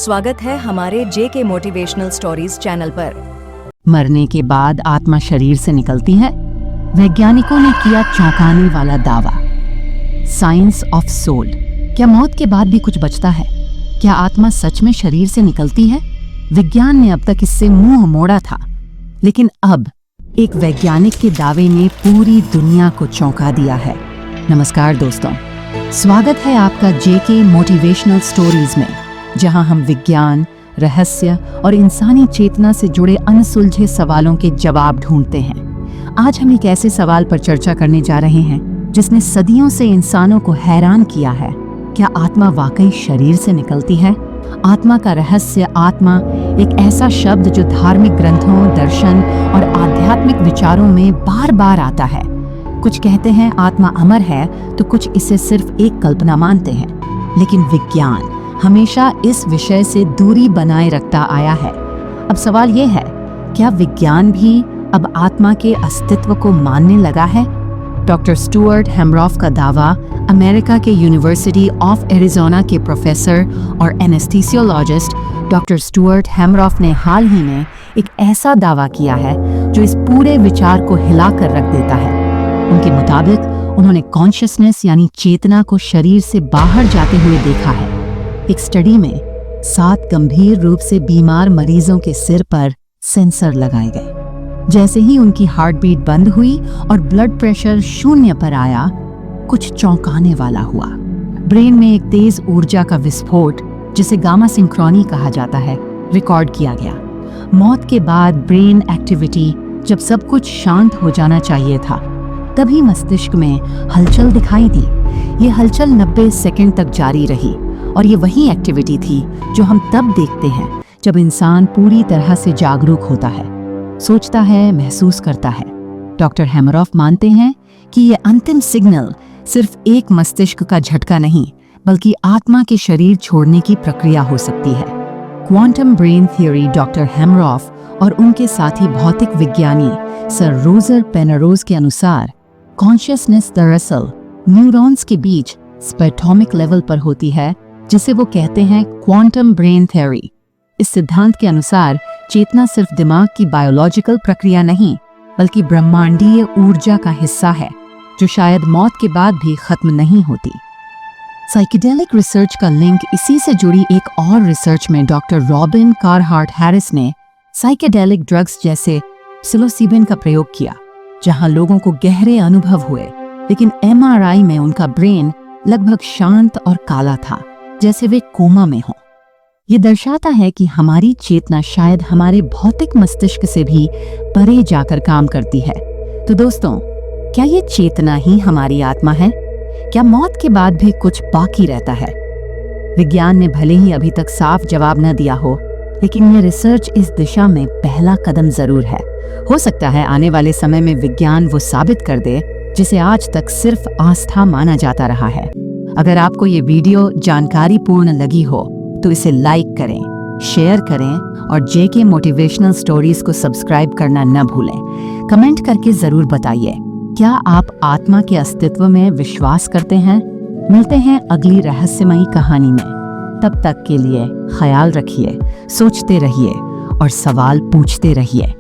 स्वागत है हमारे जेके मोटिवेशनल स्टोरीज चैनल पर। मरने के बाद आत्मा शरीर से निकलती है। वैज्ञानिकों ने किया चौंकाने वाला दावा। Science of soul. क्या मौत के बाद भी कुछ बचता है? क्या आत्मा सच में शरीर से निकलती है? विज्ञान ने अब तक इससे मुंह मोड़ा था, लेकिन अब एक वैज्ञानिक के दावे ने पूरी दुनिया को चौंका दिया है। नमस्कार दोस्तों, स्वागत है आपका जेके मोटिवेशनल स्टोरीज में, जहां हम विज्ञान, रहस्य और इंसानी चेतना से जुड़े अनसुलझे सवालों के जवाब ढूंढते हैं। आज हम एक ऐसे सवाल पर चर्चा करने जा रहे हैं जिसने सदियों से इंसानों को हैरान किया है। क्या आत्मा वाकई शरीर से निकलती है? आत्मा का रहस्य। आत्मा एक ऐसा शब्द जो धार्मिक ग्रंथों, दर्शन और आध्यात्मिक विचारों में बार बार आता है। कुछ कहते हैं आत्मा अमर है, तो कुछ इसे सिर्फ एक कल्पना मानते हैं। लेकिन विज्ञान हमेशा इस विषय से दूरी बनाए रखता आया है। अब सवाल ये है, क्या विज्ञान भी अब आत्मा के अस्तित्व को मानने लगा है? डॉक्टर स्टुअर्ट हेमरॉफ का दावा, अमेरिका के यूनिवर्सिटी ऑफ एरिज़ोना के प्रोफेसर और एनेस्थीसियोलॉजिस्ट डॉक्टर स्टुअर्ट हेमरॉफ ने हाल ही में एक ऐसा दावा किया है जो इस पूरे विचार को हिलाकर रख देता है। उनके मुताबिक उन्होंने कॉन्शियसनेस यानी चेतना को शरीर से बाहर जाते हुए देखा है। एक स्टडी में 7 गंभीर रूप से बीमार मरीजों के सिर पर सेंसर लगाए गए। जैसे ही उनकी हार्ट बीट बंद हुई और ब्लड प्रेशर 0 पर आया, कुछ चौंकाने वाला हुआ। ब्रेन में एक तेज ऊर्जा का विस्फोट, जिसे गामा सिंक्रोनी कहा जाता है, रिकॉर्ड किया गया। मौत के बाद ब्रेन एक्टिविटी, जब सब कुछ शांत हो जाना चाहिए था, तभी मस्तिष्क में हलचल दिखाई दी। ये हलचल 90 सेकंड तक जारी रही और ये वही एक्टिविटी थी जो हम तब देखते हैं जब इंसान पूरी तरह से जागरूक होता है, सोचता है, महसूस करता है। डॉक्टर हेमरॉफ मानते हैं कि ये अंतिम सिग्नल सिर्फ एक मस्तिष्क का झटका नहीं, बल्कि आत्मा के शरीर छोड़ने की प्रक्रिया हो सकती है। Quantum brain theory. डॉक्टर हेमरॉफ और उनके साथी भौतिक विज्ञानी सर रोजर पेनरोज के अनुसार कॉन्शियसनेस दरअसल न्यूरॉन्स के बीच स्पेक्ट्रोमिक लेवल पर होती है, जिसे वो कहते हैं क्वांटम ब्रेन थ्योरी। इस सिद्धांत के अनुसार चेतना सिर्फ दिमाग की बायोलॉजिकल प्रक्रिया नहीं, बल्कि ब्रह्मांडीय ऊर्जा का हिस्सा है, जो शायद मौत के बाद भी खत्म नहीं होती। साइकेडेलिक रिसर्च का लिंक इसी से जुड़ी एक और रिसर्च में डॉक्टर रॉबिन कारहार्ट हैरिस ने साइकेडेलिक ड्रग्स जैसे सिलोसिबिन का प्रयोग किया, जहां लोगों को गहरे अनुभव हुए, लेकिन MRI में उनका ब्रेन लगभग शांत और काला था, जैसे वे कोमा में हों। ये दर्शाता है कि हमारी चेतना शायद हमारे भौतिक मस्तिष्क से भी परे जाकर काम करती है। तो दोस्तों, क्या ये चेतना ही हमारी आत्मा है? क्या मौत के बाद भी कुछ बाकी रहता है? विज्ञान ने भले ही अभी तक साफ जवाब न दिया हो, लेकिन ये रिसर्च इस दिशा में पहला कदम जरूर है। हो सकता है आने वाले समय में विज्ञान वो साबित कर दे जिसे आज तक सिर्फ आस्था माना जाता रहा है। अगर आपको ये वीडियो जानकारीपूर्ण लगी हो तो इसे लाइक करें, शेयर करें और जेके मोटिवेशनल स्टोरीज को सब्सक्राइब करना न भूलें। कमेंट करके जरूर बताइए, क्या आप आत्मा के अस्तित्व में विश्वास करते हैं? मिलते हैं अगली रहस्यमयी कहानी में। तब तक के लिए ख्याल रखिए, सोचते रहिए और सवाल पूछते रहिए।